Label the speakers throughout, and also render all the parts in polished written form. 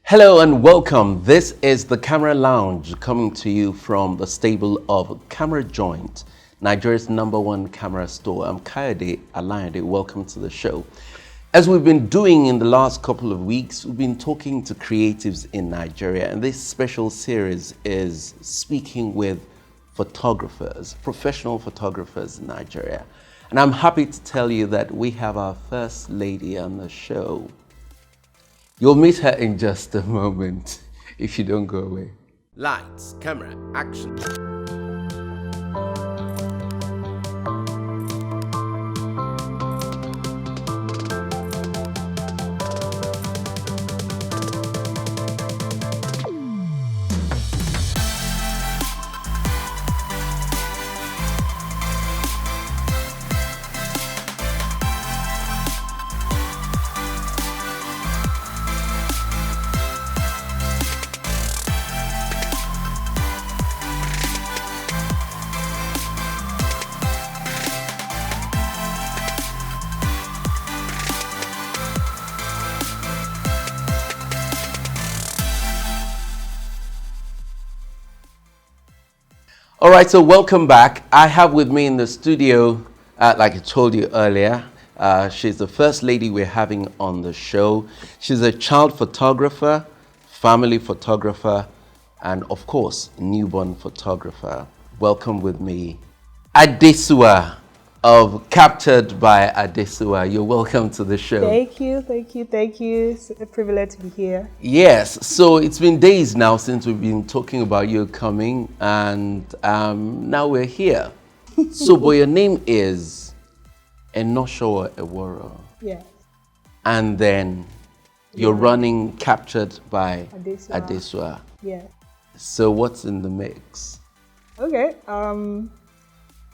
Speaker 1: Hello and welcome. This is the Camera Lounge coming to you from the stable of Camera Joint, Nigeria's #1 camera store. I'm Kayode Alayande. Welcome to the show. As we've been doing in the last couple of weeks, we've been talking to creatives in Nigeria, and this special series is speaking with photographers, professional photographers in Nigeria. And I'm happy to tell you that we have our first lady on the show. You'll meet her in just a moment if you don't go away. Lights, camera, action. All right, so welcome back. I have with me in the studio, like I told you earlier, she's the first lady we're having on the show. She's a child photographer, family photographer, and of course, newborn photographer. Welcome with me, Adesuwa of Captured by Adesuwa. You're welcome to the show.
Speaker 2: Thank you. It's a privilege to be here.
Speaker 1: Yes, so it's been days now since we've been talking about you coming, and now we're here. So, but your name is Adesuwa Eworo.
Speaker 2: Yes.
Speaker 1: And then you're running Captured by Adesuwa.
Speaker 2: Yes.
Speaker 1: So what's in the mix?
Speaker 2: Okay.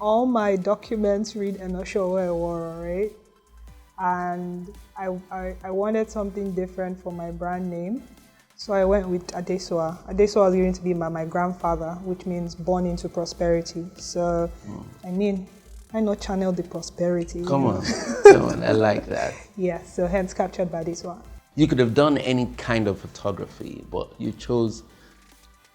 Speaker 2: All my documents read Adesuwa Eworo, right? And I wanted something different for my brand name. So I went with Adesuwa. Adesuwa was going to be my grandfather, which means born into prosperity. So, I mean, I not channel the prosperity.
Speaker 1: Come on, I like that.
Speaker 2: Yeah, so hence Captured by Adesuwa.
Speaker 1: You could have done any kind of photography, but you chose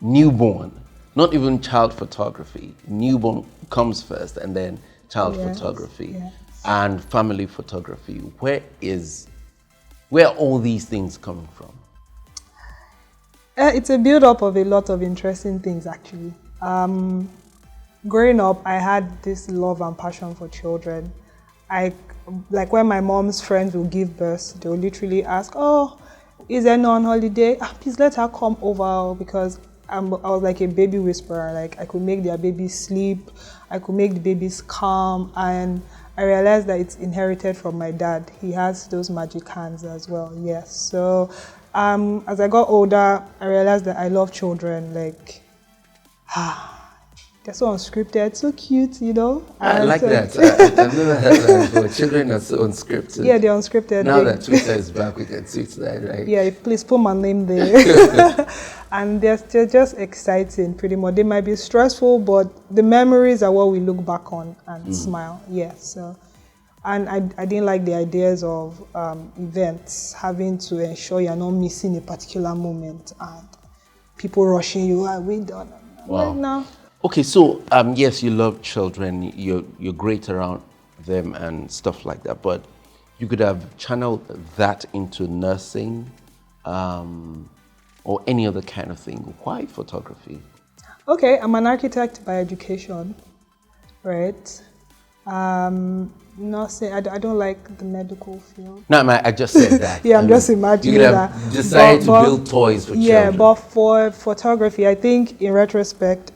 Speaker 1: newborn, not even child photography. Newborn comes first and then child photography.
Speaker 2: Yes.
Speaker 1: And family photography. Where are all these things coming from?
Speaker 2: It's a build-up of a lot of interesting things, actually. Growing up, I had this love and passion for children. Like when my mom's friends will give birth, they will literally ask, "Oh, is Eno on holiday? Please let her come over," because I was like a baby whisperer. Like I could make their babies sleep, I could make the babies calm, and I realized that it's inherited from my dad. He has those magic hands as well. Yes. So as I got older, I realized that I love children. Like, they're so unscripted, so cute, you know.
Speaker 1: I like that. I've never heard that before. Children are so unscripted.
Speaker 2: Yeah, they're unscripted.
Speaker 1: Now that Twitter is back, we can tweet that, right?
Speaker 2: Yeah, please put my name there. And they're just exciting, pretty much. They might be stressful, but the memories are what we look back on and smile. Yeah, so. And I didn't like the ideas of events, having to ensure you're not missing a particular moment and people rushing you, we done.
Speaker 1: Wow.
Speaker 2: Like, no.
Speaker 1: Okay, so yes, you love children, you're great around them and stuff like that, but you could have channeled that into nursing or any other kind of thing. Why photography?
Speaker 2: Okay, I'm an architect by education, right? Nursing, I don't like the medical field.
Speaker 1: No, I just said that.
Speaker 2: Yeah, I'm just imagining
Speaker 1: you
Speaker 2: that.
Speaker 1: You decided to build toys for children.
Speaker 2: Yeah, but for photography, I think in retrospect,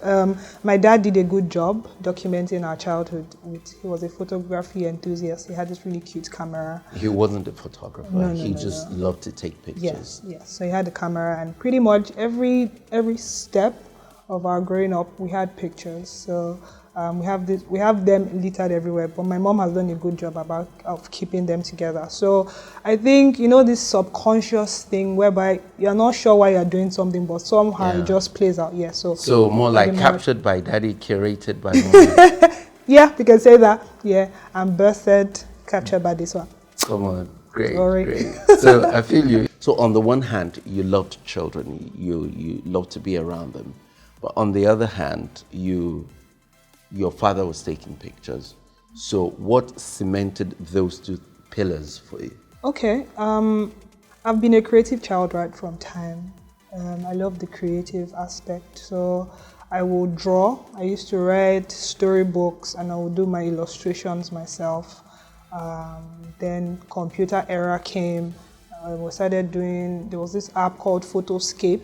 Speaker 2: my dad did a good job documenting our childhood. He was a photography enthusiast. He had this really cute camera.
Speaker 1: He wasn't a photographer.
Speaker 2: No,
Speaker 1: he just loved to take pictures.
Speaker 2: Yes. So he had a camera, and pretty much every step of our growing up, we had pictures. So we have them littered everywhere, but my mom has done a good job of keeping them together. So I think, this subconscious thing whereby you're not sure why you're doing something, but somehow it just plays out. Yeah. So
Speaker 1: more like captured by daddy, curated by mom.
Speaker 2: Yeah, we can say that. Yeah, and birthed, captured by this one.
Speaker 1: Come on. Great,
Speaker 2: Sorry.
Speaker 1: great. So I feel you. So on the one hand, you loved children, you love to be around them, but on the other hand, your father was taking pictures. So what cemented those two pillars for you?
Speaker 2: Okay. I've been a creative child right from time. I love the creative aspect. So I will draw. I used to write storybooks and I would do my illustrations myself. Then computer era came. We started doing, there was this app called Photoscape.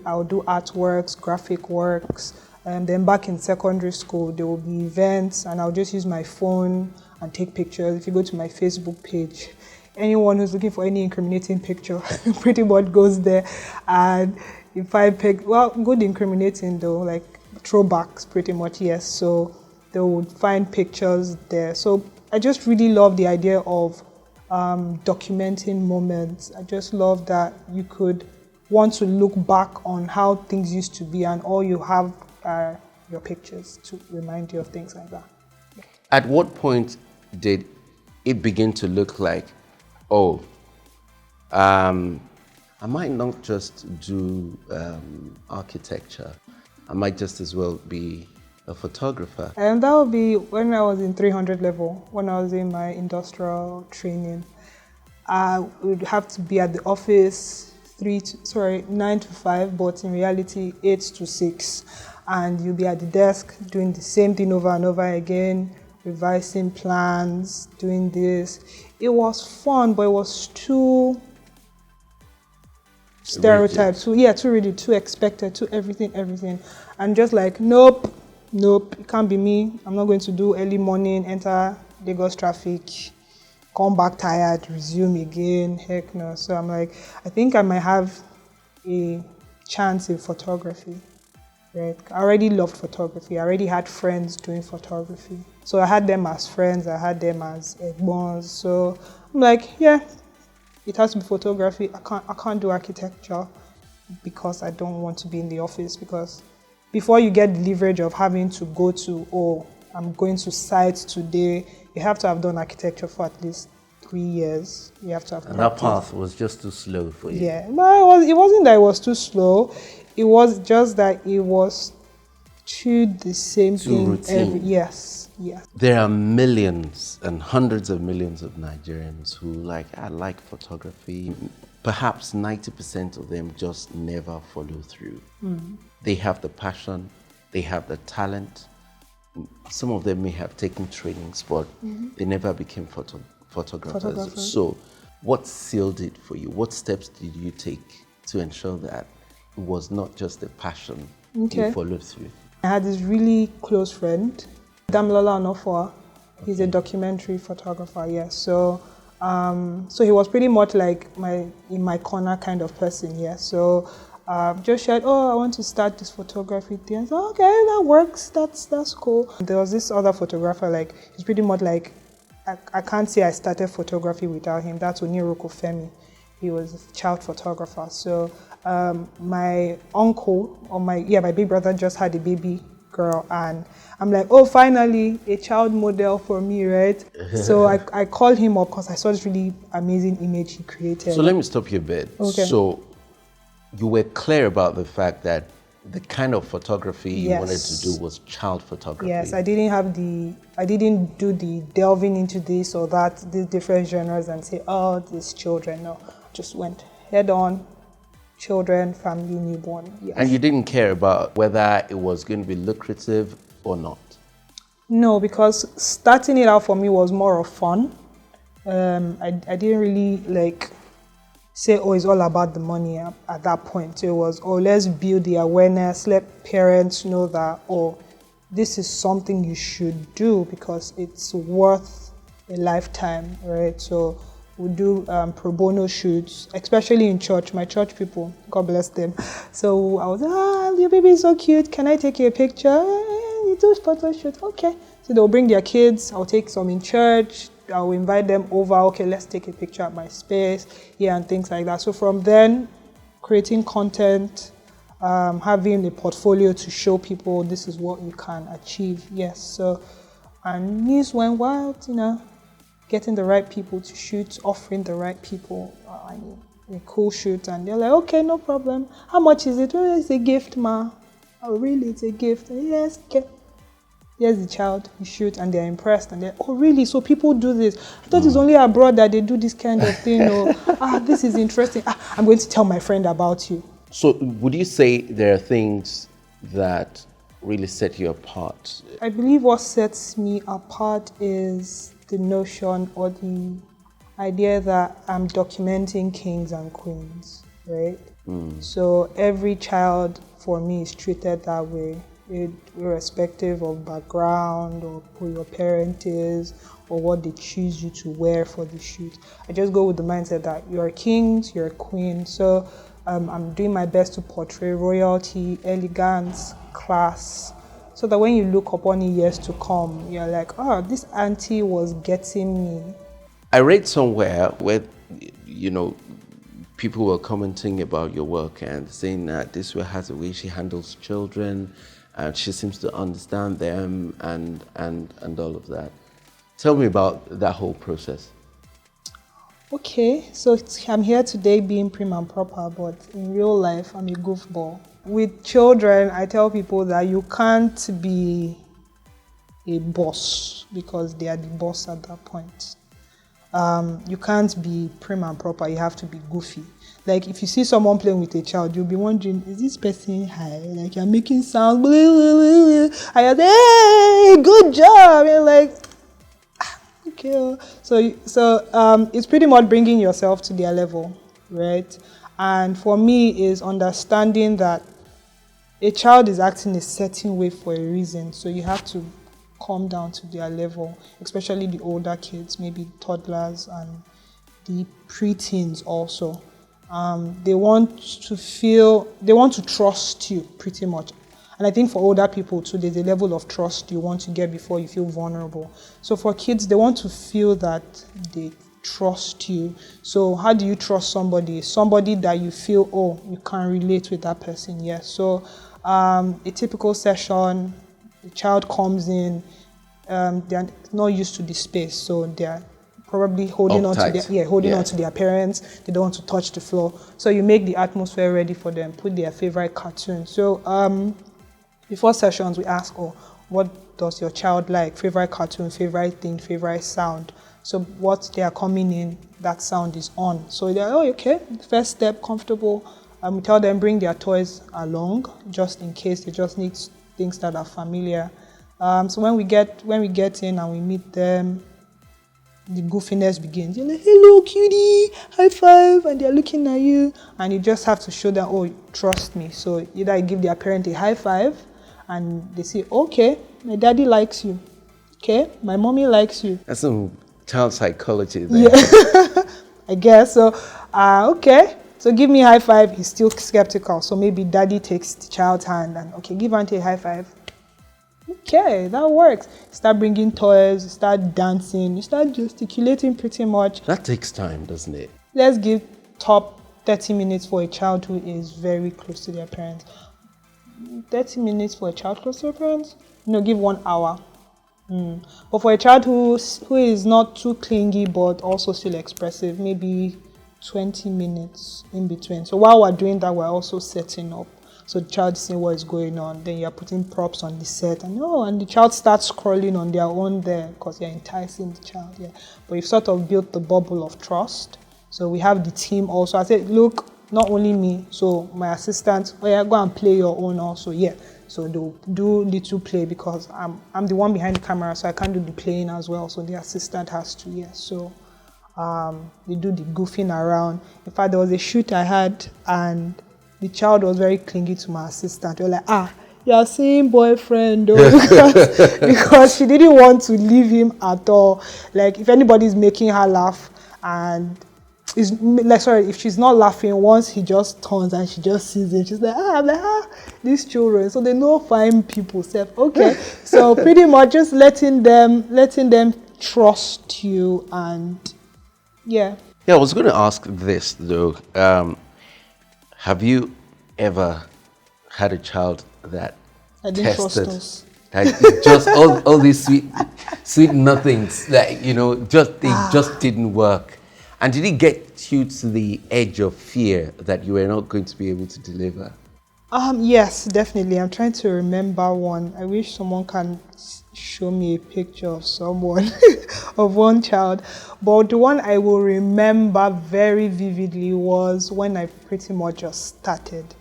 Speaker 2: I'll do artworks, graphic works. And then back in secondary school, there will be events and I'll just use my phone and take pictures. If you go to my Facebook page, anyone who's looking for any incriminating picture pretty much goes there. And if I pick, well, good incriminating though, like throwbacks pretty much, yes. So they would find pictures there. So I just really love the idea of documenting moments. I just love that you could want to look back on how things used to be and all you have are your pictures to remind you of things like that. Yeah.
Speaker 1: At what point did it begin to look like, oh, I might not just do architecture, I might just as well be a photographer?
Speaker 2: And that would be when I was in 300 level, when I was in my industrial training. I would have to be at the office 9 to 5, but in reality 8 to 6. And you'll be at the desk doing the same thing over and over again, revising plans, doing this. It was fun, but it was too stereotyped, too rigid, too expected, too everything. And just like, nope, it can't be me. I'm not going to do early morning, enter Lagos traffic, come back tired, resume again, heck no. So I'm like, I think I might have a chance in photography. Right. I already loved photography. I already had friends doing photography. So I had them as friends, I had them as egbons. So I'm like, yeah, it has to be photography. I can't do architecture because I don't want to be in the office, because before you get the leverage of having to go to, I'm going to site today, you have to have done architecture for at least 3 years. You have to have
Speaker 1: and that path was just too slow for you.
Speaker 2: Yeah, but it wasn't that it was too slow. It was just that it was too the same thing.
Speaker 1: Routine.
Speaker 2: Yes.
Speaker 1: There are millions and hundreds of millions of Nigerians who I like photography. Perhaps 90% of them just never follow through. They have the passion, they have the talent. Some of them may have taken trainings, but they never became photographers. So what sealed it for you? What steps did you take to ensure that it was not just a passion you followed through?
Speaker 2: I had this really close friend, Damilola Onofua. He's a documentary photographer, yes. So he was pretty much like in my corner kind of person, yes. So just said, I want to start this photography thing. I said, okay, that works, that's cool. There was this other photographer, he's pretty much like, I can't say I started photography without him. That's Oniroko Femi. He was a child photographer. So my uncle, my big brother just had a baby girl, and I'm like, finally a child model for me, right? So I called him up because I saw this really amazing image he created.
Speaker 1: So let me stop you a bit.
Speaker 2: Okay.
Speaker 1: So you were clear about the fact that the kind of photography you wanted to do was child photography.
Speaker 2: Yes, I didn't do the delving into this or that, these different genres and say, these children. No, just went head on, children, family, newborn. Yes.
Speaker 1: And you didn't care about whether it was going to be lucrative or not?
Speaker 2: No, because starting it out for me was more of fun. I didn't really say, it's all about the money at that point. It was, let's build the awareness, let parents know that, this is something you should do because it's worth a lifetime, right? So we do pro bono shoots, especially in church, my church people, God bless them. So I was, your baby is so cute, can I take you a picture? You do photo shoot, okay. So they'll bring their kids, I'll take some in church, I'll invite them over, okay, let's take a picture at my space, and things like that. So from then, creating content, having a portfolio to show people this is what you can achieve, yes. So, and news went wild, getting the right people to shoot, offering the right people a cool shoot, and they're like, okay, no problem. How much is it? Oh, it's a gift, ma. Oh, really? It's a gift? Yes, okay. Here's the child, you shoot, and they're impressed, and they're, oh, really? So people do this? I thought it's only abroad that they do this kind of thing. Or, this is interesting. I'm going to tell my friend about you.
Speaker 1: So would you say there are things that really set you apart?
Speaker 2: I believe what sets me apart is the notion or the idea that I'm documenting kings and queens, right? So every child for me is treated that way, irrespective of background or who your parent is or what they choose you to wear for the shoot. I just go with the mindset that you're a king, you're a queen. So I'm doing my best to portray royalty, elegance, class, so that when you look upon it years to come, you're like, oh, this auntie was getting me.
Speaker 1: I read somewhere where, people were commenting about your work and saying that Adesuwa has a way she handles children and she seems to understand them and all of that. Tell me about that whole process.
Speaker 2: Okay, so I'm here today being prim and proper, but in real life, I'm a goofball. With children, I tell people that you can't be a boss because they are the boss at that point. You can't be prim and proper, you have to be goofy. Like if you see someone playing with a child, you'll be wondering, is this person high? Like you're making sound, blah, blah, blah, blah. And you're like, hey, good job. And you're like, okay. So it's pretty much bringing yourself to their level, right? And for me is understanding that a child is acting a certain way for a reason. So you have to come down to their level, especially the older kids, maybe toddlers and the preteens also. They want to trust you pretty much. And I think for older people too, there's a level of trust you want to get before you feel vulnerable. So for kids, they want to feel that they trust you. So how do you trust somebody? Somebody that you feel, oh, you can relate with that person, yes. So a typical session, the child comes in, they're not used to the space, so they're probably holding on to their parents. They don't want to touch the floor. So you make the atmosphere ready for them, put their favorite cartoon. So before sessions, we ask, oh, what does your child like? Favorite cartoon, favorite thing, favorite sound. So what they are coming in, that sound is on. So they're, oh, okay, first step, comfortable. We tell them bring their toys along, just in case they just need things that are familiar. So when we get in and we meet them, the goofiness begins. You're like, hello, cutie, high five, and they're looking at you, and you just have to show them, oh, trust me. So either I give their parent a high five, and they say, okay, my daddy likes you. Okay, my mommy likes you.
Speaker 1: That's some child psychology there.
Speaker 2: Yeah, I guess so. Okay. So give me a high five, he's still skeptical. So maybe daddy takes the child's hand and, okay, give auntie a high five. Okay, that works. Start bringing toys, you start dancing, you start gesticulating pretty much.
Speaker 1: That takes time, doesn't it?
Speaker 2: Let's give top 30 minutes for a child who is very close to their parents. 30 minutes for a child close to their parents? No, give 1 hour. But for a child who is not too clingy but also still expressive, maybe 20 minutes in between. So while we're doing that, we're also setting up. So the child is seeing what is going on. Then you're putting props on the set. And the child starts scrolling on their own there because you're enticing the child. Yeah. But you've sort of built the bubble of trust. So we have the team also. I said, look, not only me. So my assistant, oh yeah, go and play your own also. Yeah. So they'll do little play because I'm the one behind the camera. So I can't do the playing as well. So the assistant has to, yeah. So they do the goofing around. In fact, there was a shoot I had and the child was very clingy to my assistant. They were like, you're seeing boyfriend, though, because she didn't want to leave him at all. Like, if anybody's making her laugh and if she's not laughing, once he just turns and she just sees it, she's like, these children. So they know fine people. Okay. So pretty much just letting them trust you and yeah.
Speaker 1: Yeah, I was going to ask this though. Have you ever had a child that
Speaker 2: I didn't trust us?
Speaker 1: Like it's just all these sweet nothings that they just didn't work. And did it get you to the edge of fear that you were not going to be able to deliver?
Speaker 2: Yes, definitely. I'm trying to remember one. I wish someone can show me a picture of someone, of one child. But the one I will remember very vividly was when I pretty much just started.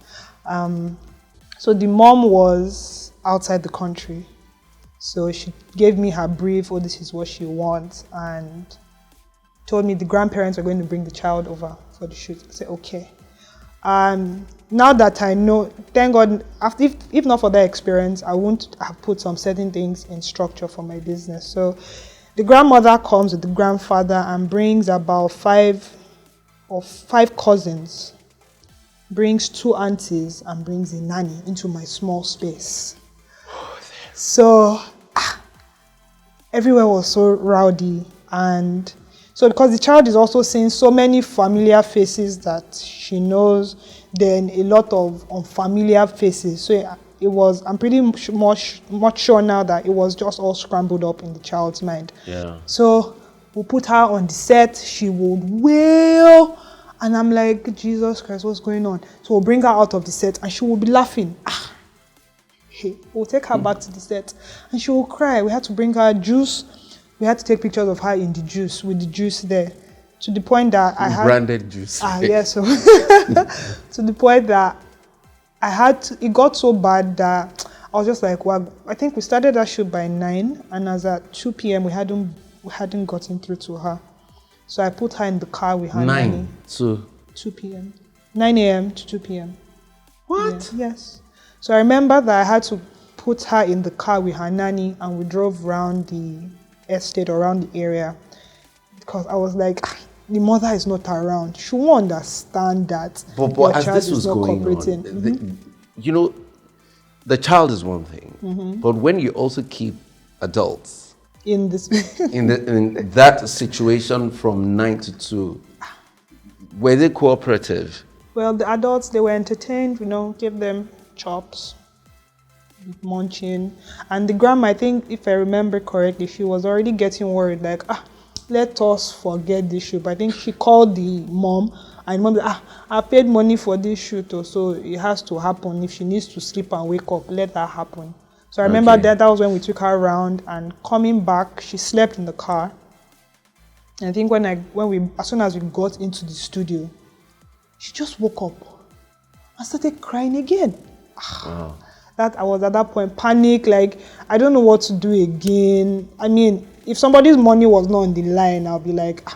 Speaker 2: So the mom was outside the country. So she gave me her brief, oh, this is what she wants, and told me the grandparents are going to bring the child over for the shoot. I said, okay. Now that I know, thank God, if not for that experience, I wouldn't have put some certain things in structure for my business. So the grandmother comes with the grandfather and brings about five cousins, brings 2 aunties, and brings a nanny into my small space. So everywhere was so rowdy, and so because the child is also seeing so many familiar faces that she knows, then a lot of unfamiliar faces. So it was, I'm pretty much sure now that it was just all scrambled up in the child's mind.
Speaker 1: Yeah.
Speaker 2: So we'll put her on the set, she would wail, and I'm like, Jesus Christ, what's going on? So we'll bring her out of the set and she will be laughing. Hey, we'll take her back to the set and she will cry. We had to bring her juice. We had to take pictures of her in the juice, with the juice there, to the point that I had...
Speaker 1: Branded juice.
Speaker 2: Yes. So to the point that it got so bad that I was just like, well, I think we started that shoot by 9, and as at 2 p.m. we hadn't gotten through to her. So I put her in the car with her nanny.
Speaker 1: 9 to
Speaker 2: 2 p.m. 9 a.m. to 2 p.m.
Speaker 1: What?
Speaker 2: Yeah, yes. So I remember that I had to put her in the car with her nanny, and we drove around the estate, around the area, because I was like, the mother is not around. She won't understand that.
Speaker 1: But as this was going on, the child is one thing, but when you also keep adults
Speaker 2: in this
Speaker 1: in that situation from 9 to 2, were they cooperative?
Speaker 2: Well, the adults, they were entertained, gave them chops, munching. And the grandma, I think, if I remember correctly, she was already getting worried, like, let us forget this shoot. But I think she called the mom, and mom said, I paid money for this shoot, so it has to happen. If she needs to sleep and wake up, let that happen. So I remember that was when we took her around, and coming back, she slept in the car. And I think as soon as we got into the studio, she just woke up and started crying again.
Speaker 1: Wow.
Speaker 2: That I was at that point panic, like I don't know what to do again. I mean, if somebody's money was not on the line, I'll be like,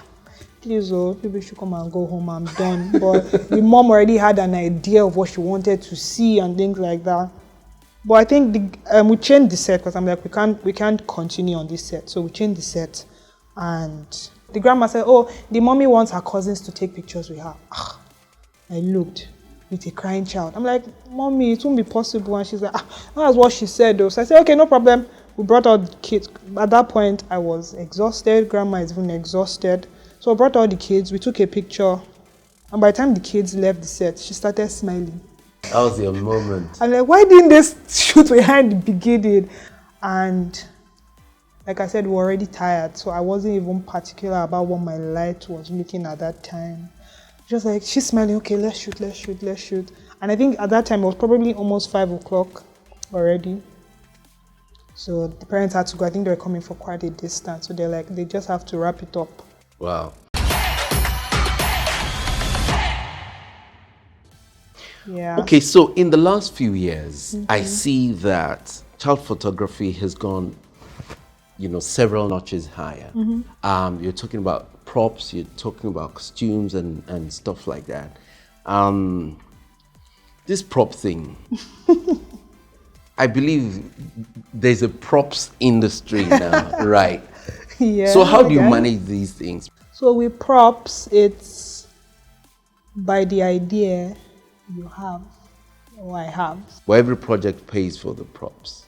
Speaker 2: please, people should come and go home. I'm done. But the mom already had an idea of what she wanted to see and things like that. But I think we changed the set because I'm like, we can't continue on this set. So we changed the set, and the grandma said, oh, the mommy wants her cousins to take pictures with her. I looked with a crying child. I'm like, mommy, it won't be possible. And she's like, that's what she said though. So I said, okay, no problem. We brought out the kids. At that point, I was exhausted. Grandma is even exhausted. So I brought out the kids. We took a picture. And by the time the kids left the set, she started smiling.
Speaker 1: That was your moment.
Speaker 2: I'm like, why didn't they shoot behind the beginning? And like I said, we were already tired. So I wasn't even particular about what my light was looking at that time. Just like, she's smiling, okay, let's shoot. And I think at that time, it was probably almost 5 o'clock already. So the parents had to go. I think they were coming for quite a distance. So they're like, they just have to wrap it up.
Speaker 1: Wow.
Speaker 2: Yeah.
Speaker 1: Okay, so in the last few years, I see that child photography has gone, several notches higher. You're talking about props, you're talking about costumes and stuff like that. This prop thing, I believe there's a props industry now, right?
Speaker 2: Yeah.
Speaker 1: So how do you manage these things?
Speaker 2: So with props, it's by the idea you have or I have.
Speaker 1: Well, every project pays for the props.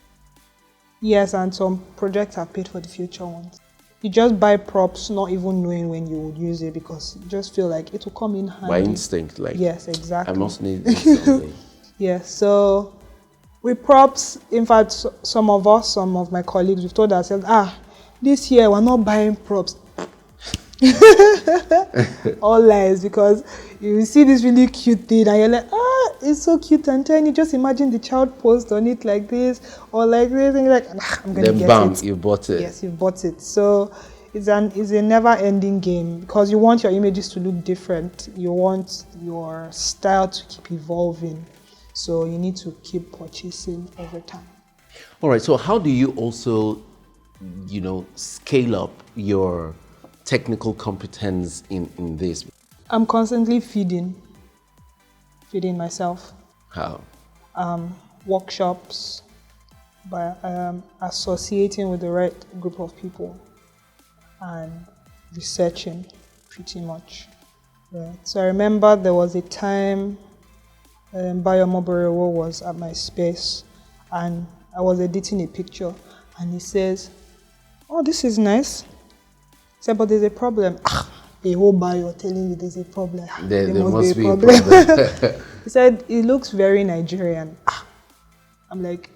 Speaker 2: Yes, and some projects are paid for the future ones. You just buy props not even knowing when you would use it because you just feel like it will come in handy.
Speaker 1: By instinct, like,
Speaker 2: yes, exactly.
Speaker 1: I must need this someday.
Speaker 2: Yeah, so With props, in fact, some of my colleagues, we've told ourselves, this year we're not buying props. All lies, because you see this really cute thing and you're like, it's so cute and tiny. Just imagine the child post on it like this or like this, and you're like, I'm gonna get
Speaker 1: bam,
Speaker 2: it.
Speaker 1: You bought it.
Speaker 2: Yes, you bought it. So it's a never-ending game, because you want your images to look different. You want your style to keep evolving. So you need to keep purchasing over time.
Speaker 1: All right. So how do you also, scale up your technical competence in this?
Speaker 2: I'm constantly feeding myself.
Speaker 1: How?
Speaker 2: Workshops, by associating with the right group of people and researching pretty much. Right. So I remember there was a time Adesuwa Eworo was at my space and I was editing a picture and he says, "Oh, this is nice." He said, "But there's a problem." A whole bio telling you there's a problem.
Speaker 1: There must be a problem.
Speaker 2: He said, "It looks very Nigerian." I'm like,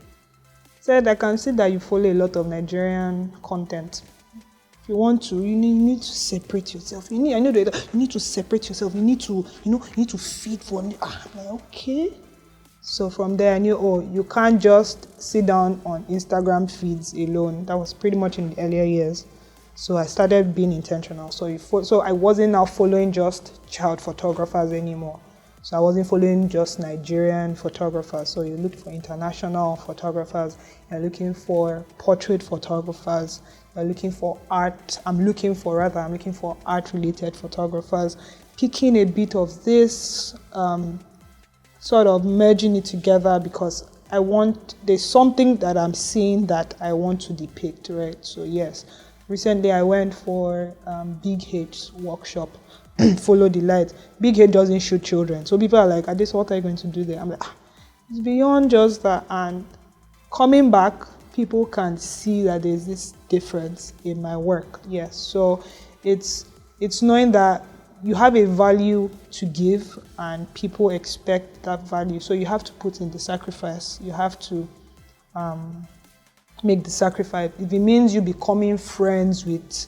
Speaker 2: he said, "I can see that you follow a lot of Nigerian content. If you want to, you need to separate yourself. You need to separate yourself. You need to feed for." I'm like, okay. So from there I knew, you can't just sit down on Instagram feeds alone. That was pretty much in the earlier years. So I started being intentional. So I wasn't now following just child photographers anymore. So I wasn't following just Nigerian photographers. So you look for international photographers. You're looking for portrait photographers. You're looking for art. I'm looking for art-related photographers. Picking a bit of this, sort of merging it together, because there's something that I'm seeing that I want to depict, right? So yes. Recently, I went for Big H's workshop, Follow the Light. Big H doesn't shoot children. So people are like, Adesuwa, what are you going to do there? I'm like, it's beyond just that. And coming back, people can see that there's this difference in my work. Yes. So it's knowing that you have a value to give and people expect that value. So you have to put in the sacrifice. You have to make the sacrifice. If it means you becoming friends with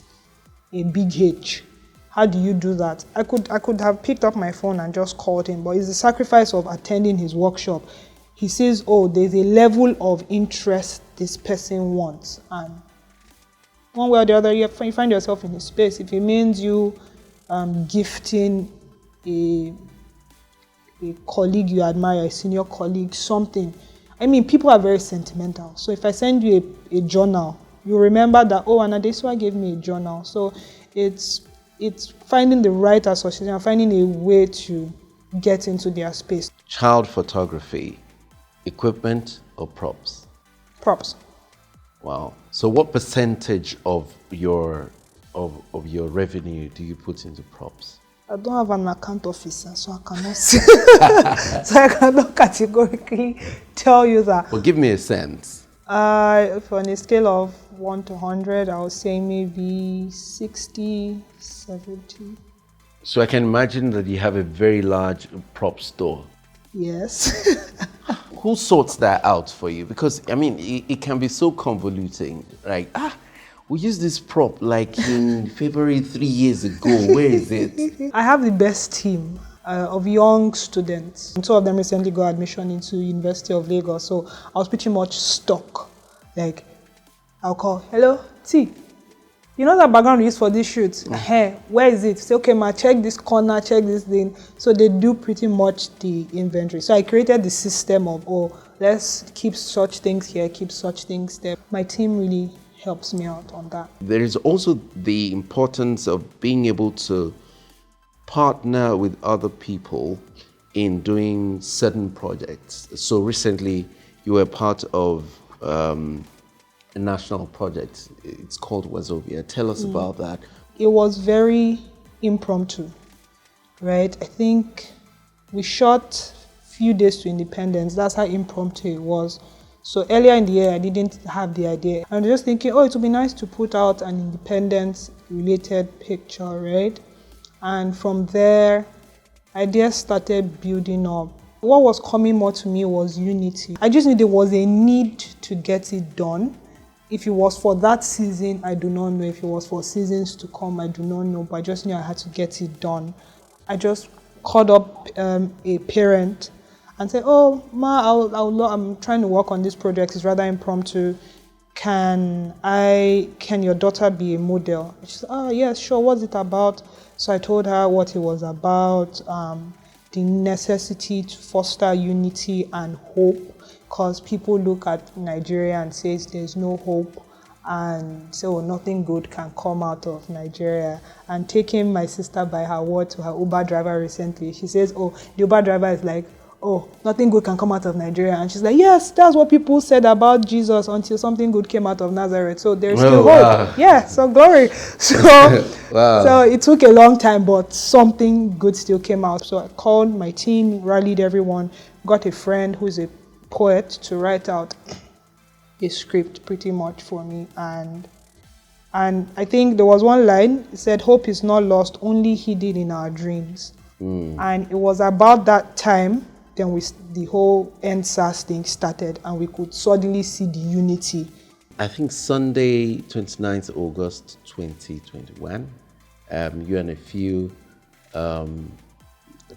Speaker 2: a Big H, how do you do that? I could have picked up my phone and just called him, but it's the sacrifice of attending his workshop. He says, there's a level of interest this person wants, and one way or the other, you find yourself in his space. If it means you gifting a colleague you admire, a senior colleague, something. I mean, people are very sentimental. So if I send you a journal, you remember that, and Adesuwa gave me a journal. So it's finding the right association, finding a way to get into their space.
Speaker 1: Child photography, equipment or props?
Speaker 2: Props.
Speaker 1: Wow. So what percentage of your revenue do you put into props?
Speaker 2: I don't have an account officer, so I cannot say. So I cannot categorically tell you that.
Speaker 1: Well, give me a sense.
Speaker 2: On a scale of 1 to 100, I would say maybe 60, 70.
Speaker 1: So I can imagine that you have a very large prop store.
Speaker 2: Yes.
Speaker 1: Who sorts that out for you? Because, I mean, it can be so convoluting. Like, we used this prop like in February 3 years ago. Where is it?
Speaker 2: I have the best team of young students. Two of them recently got admission into University of Lagos. So I was pretty much stuck. Like, I'll call, "Hello, T. You know that background we use for this shoot? Hey, where is it?" Say, "Okay, ma, check this corner, check this thing." So they do pretty much the inventory. So I created the system of, let's keep such things here, keep such things there. My team really helps me out on that.
Speaker 1: There is also the importance of being able to partner with other people in doing certain projects. So recently you were part of a national project. It's called Wazobia. Tell us about that.
Speaker 2: It was very impromptu, right? I think we shot few days to independence. That's how impromptu it was. So earlier in the year, I didn't have the idea. I was just thinking, it would be nice to put out an independence-related picture, right? And from there, ideas started building up. What was coming more to me was unity. I just knew there was a need to get it done. If it was for that season, I do not know. If it was for seasons to come, I do not know. But I just knew I had to get it done. I just called up a parent and said, "Oh, Ma, I'm trying to work on this project. It's rather impromptu. Can your daughter be a model?" She said, "Oh, yes, sure. What's it about?" So I told her what it was about, the necessity to foster unity and hope, because people look at Nigeria and say there's no hope, and so nothing good can come out of Nigeria. And taking my sister by her word to her Uber driver recently, she says, "Oh, the Uber driver is like, oh, nothing good can come out of Nigeria." And she's like, "Yes, that's what people said about Jesus until something good came out of Nazareth. So there's still hope."
Speaker 1: Wow.
Speaker 2: Yeah, so glory. So,
Speaker 1: Wow.
Speaker 2: so it took a long time, but something good still came out. So I called my team, rallied everyone, got a friend who's a poet to write out a script pretty much for me. And I think there was one line, it said, "Hope is not lost, only hidden in our dreams." And it was about that time then the whole NSAS thing started, and we could suddenly see the unity.
Speaker 1: I think Sunday, 29th August 2021, you and a few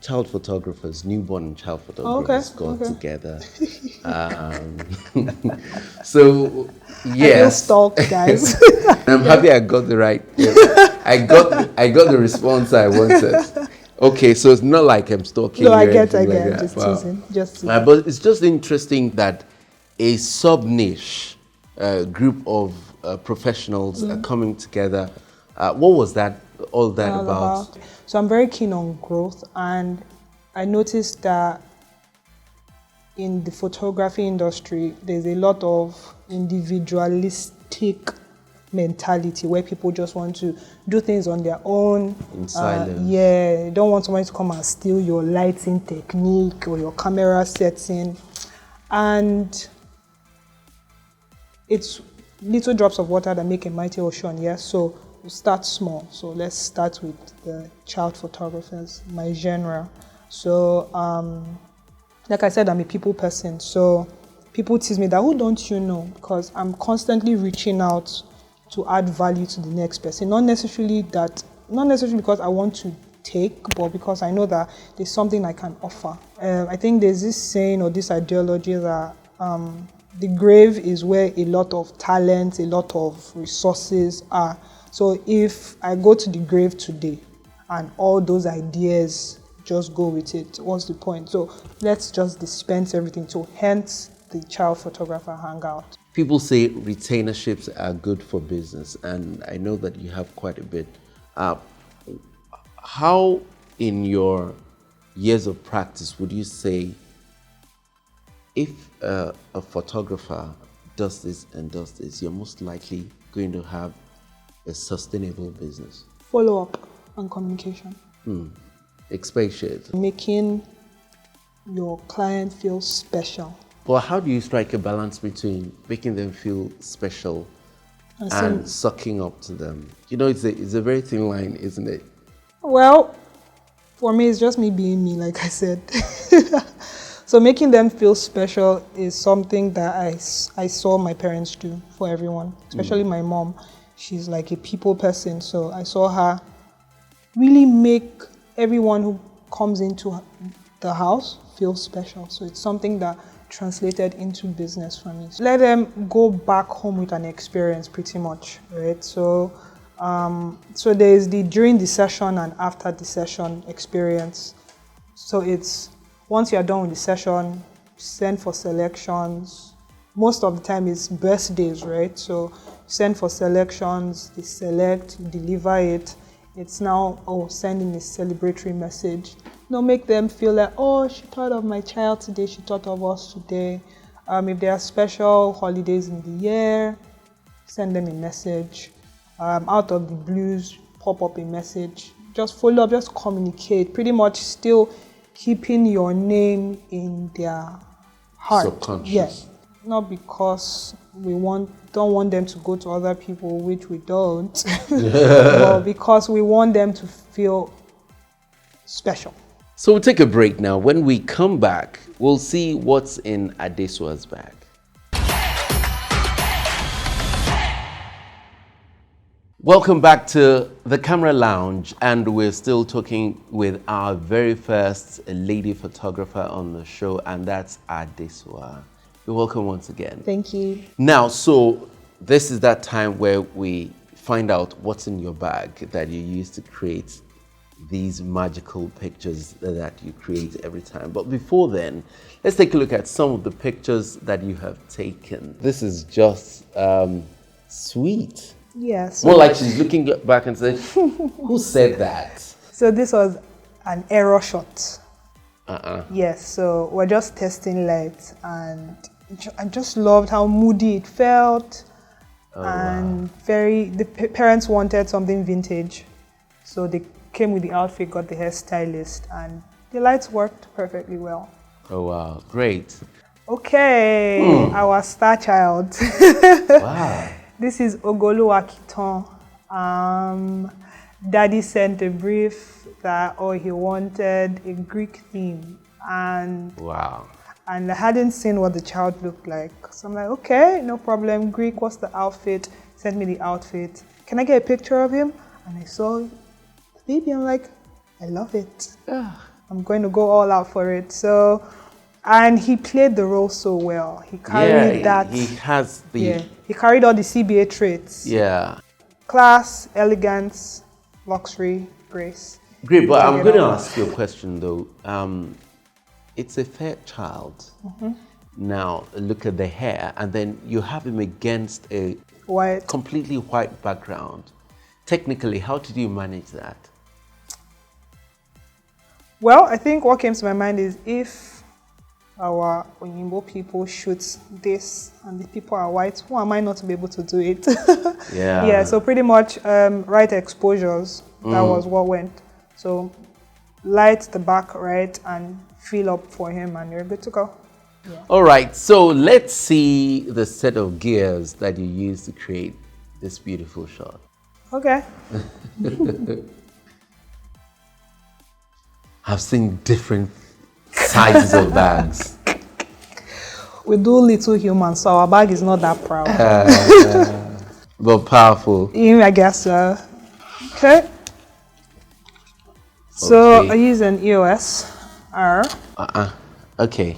Speaker 1: child photographers, newborn and child photographers got together. So, yes.
Speaker 2: I feel stalked, guys.
Speaker 1: I'm happy I got the right. Yeah. I got the response I wanted. Okay, so it's not like I'm stalking.
Speaker 2: No, I get,
Speaker 1: that.
Speaker 2: just
Speaker 1: Wow.
Speaker 2: teasing,
Speaker 1: But it's just interesting that a sub-niche group of professionals are coming together. What was all that about?
Speaker 2: So I'm very keen on growth, and I noticed that in the photography industry, there's a lot of individualistic mentality where people just want to do things on their own.
Speaker 1: In silence.
Speaker 2: They don't want someone to come and steal your lighting technique or your camera setting. And it's little drops of water that make a mighty ocean, yes? So we'll start small. So let's start with the child photographers, my genre. So, like I said, I'm a people person. So people tease me that, who don't you know? Because I'm constantly reaching out to add value to the next person. Not necessarily because I want to take, but because I know that there's something I can offer. I think there's this saying or this ideology that the grave is where a lot of talent, a lot of resources are. So if I go to the grave today and all those ideas just go with it, what's the point? So let's just dispense everything. So hence the child photographer hangout.
Speaker 1: People say retainerships are good for business, and I know that you have quite a bit. How, in your years of practice, would you say if a photographer does this and does this, you're most likely going to have a sustainable business?
Speaker 2: Follow up and communication.
Speaker 1: Expatiate.
Speaker 2: Making your client feel special.
Speaker 1: But how do you strike a balance between making them feel special and sucking up to them? You know, it's a very thin line, isn't it?
Speaker 2: Well, for me, it's just me being me, like I said. So making them feel special is something that I saw my parents do for everyone, especially my mom. She's like a people person, so I saw her really make everyone who comes into the house feel special. So it's something that translated into business for me. So let them go back home with an experience, pretty much, right? So, so there's the during the session and after the session experience. So it's once you're done with the session, send for selections. Most of the time it's birthdays, right? So send for selections, they select, you deliver it. It's now, sending a celebratory message. Make them feel like, she thought of my child today, she thought of us today. If there are special holidays in the year, send them a message. Out of the blues, pop up a message. Just follow up, just communicate. Pretty much still keeping your name in their heart.
Speaker 1: Subconscious.
Speaker 2: Yes. Not because we don't want them to go to other people, which we don't, but because we want them to feel special.
Speaker 1: So we'll take a break now. When we come back, we'll see what's in Adesuwa's bag. Welcome back to the Camera Lounge, and we're still talking with our very first lady photographer on the show, and that's Adesuwa. You're welcome once again.
Speaker 2: Thank you.
Speaker 1: Now, so this is that time where we find out what's in your bag that you use to create these magical pictures that you create every time. But before then, let's take a look at some of the pictures that you have taken. This is just sweet.
Speaker 2: Yes.
Speaker 1: More like she's looking back and saying, who said that?
Speaker 2: So this was an error shot. Yes, so we're just testing lights, and I just loved how moody it felt. And wow. The parents wanted something vintage, so they came with the outfit, got the hairstylist, and the lights worked perfectly well. Oh wow, great. Okay, our star child. Wow. This is Ogoluwakiton. Daddy sent a brief that he wanted a Greek theme, and wow. And I hadn't seen what the child looked like, so I'm like, okay, no problem. Greek, what's the outfit? Sent me the outfit. Can I get a picture of him? And I saw the baby. I'm like, I love it. I'm going to go all out for it. So, and he played the role so well. He carried that. He has the. Yeah, he carried all the CBA traits. Yeah. Class, elegance, luxury, grace. Great, but I'm going to ask you a question though. It's a fair child. Now look at the hair, and then you have him against a completely white background. Technically, how did you manage that? Well, I think what came to my mind is if our Oyinbo people shoot this and the people are white, who am I not to be able to do it? Yeah. Yeah, so pretty much right exposures, that was what went. So light the back right and fill up for him, and you're good to go. Yeah. All right, so let's see the set of gears that you use to create this beautiful shot. Okay. I've seen different sizes of bags. We do little humans, so our bag is not that proud. But powerful. Yeah, I guess so. Okay. So I use an EOS R. Okay.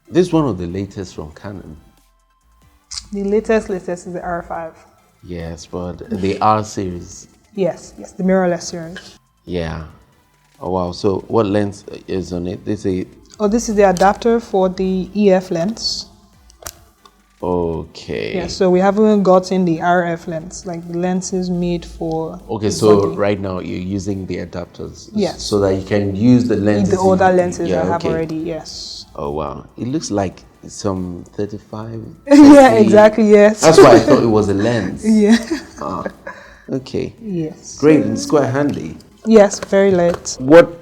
Speaker 2: This is one of the latest from Canon. The latest is the R5. Yes, but the R series. Yes, the mirrorless series. Yeah. Oh wow. So what lens is on it? This is the adapter for the EF lens. Okay. Yeah, so we haven't gotten the RF lens, like the lens is made for. Okay, so body. Right now you're using the adapters. Yes. So that you can use the lenses. The older lenses I have already, yes. Oh wow. It looks like some 35. Yeah, exactly, yes. That's why I thought it was a lens. Yeah. Okay. Yes. Great, it's quite handy. Yes, very light. What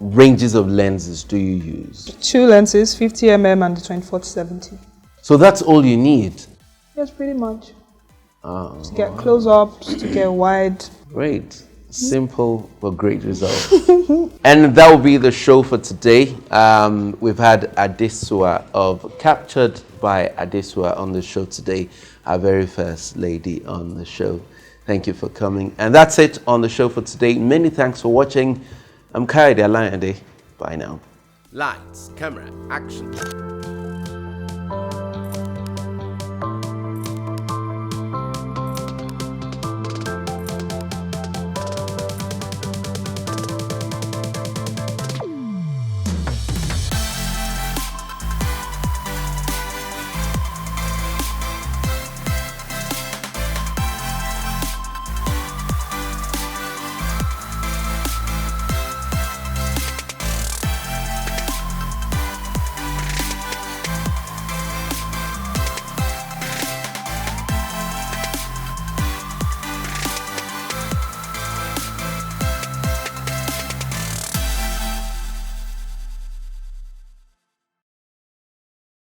Speaker 2: ranges of lenses do you use? 2 lenses, 50mm and the 24-70. So that's all you need? Yes, pretty much. To get close-ups, to get wide. Great. Simple but great result. And that will be the show for today. We've had Adesuwa of Captured by Adesuwa on the show today, our very first lady on the show. Thank you for coming. And that's it on the show for today. Many thanks for watching. I'm Kayode Alayande. Bye now. Lights, camera, action.